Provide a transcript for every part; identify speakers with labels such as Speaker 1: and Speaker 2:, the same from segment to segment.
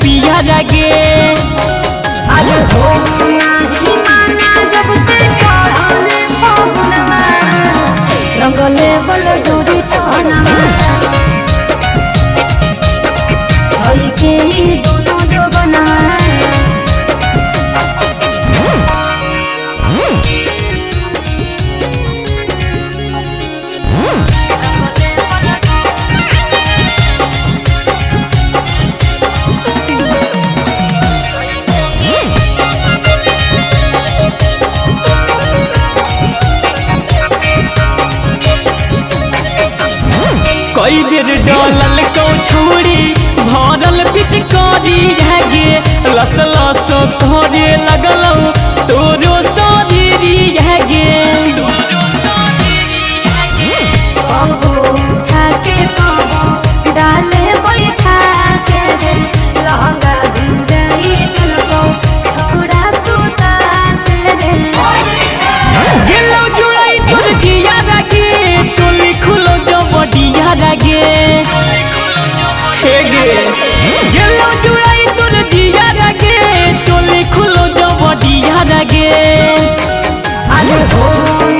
Speaker 1: पिया लगे।
Speaker 2: अरे हो नाही माना जब से चढ़ले फगुनवा रंगले बल जोरी चहनवा होई के दोनों जो बनवा
Speaker 1: कई बेर डलल को छोड़ी भरल पिचकारी गे लस लस करे लगल तोरो शरीरी गे।
Speaker 2: कबो उठा के कबो डाले बैठा के लहंगा भिंजाई तुमको छोड़ा सुता तेरे
Speaker 1: गेलो जुड़ाई तोर जिया लगे चोली खुलो जो बडिया लगे। हे गे गेलो जुड़ाई तोर जिया लगे चोली खुलो जो बडिया लगे।
Speaker 2: अरे हो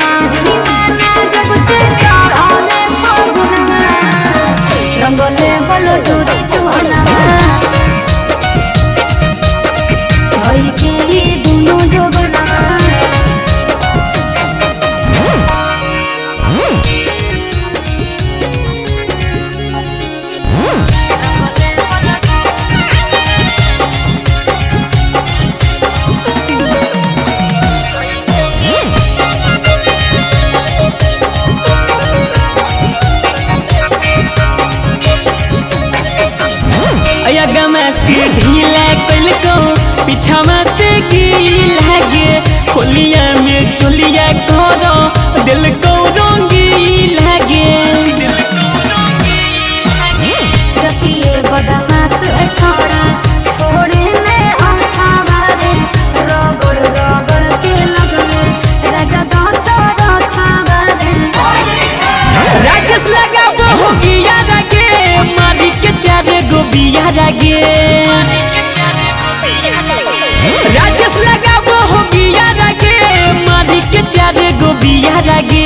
Speaker 2: नाही माना जब से चढ़ले फगुनवा रंगले बलो जोरी चहनवा होई के दोनों जो बनवा
Speaker 1: अयगम से ढीला कल को पीछावा से गिल गे होलिया में चोलिया करो दिल को रंगील गे।
Speaker 2: जतिए बदमाश छोड़ा छोड़े में अठावा रे रगड़ रगड़ के लगले राजा दशरथवा रे
Speaker 1: राजेश लगा हो गिया लगे मारी के चार गो बिया लगे। राजेश लगा हो गिया लगे मारी के चार गो बिया लगे।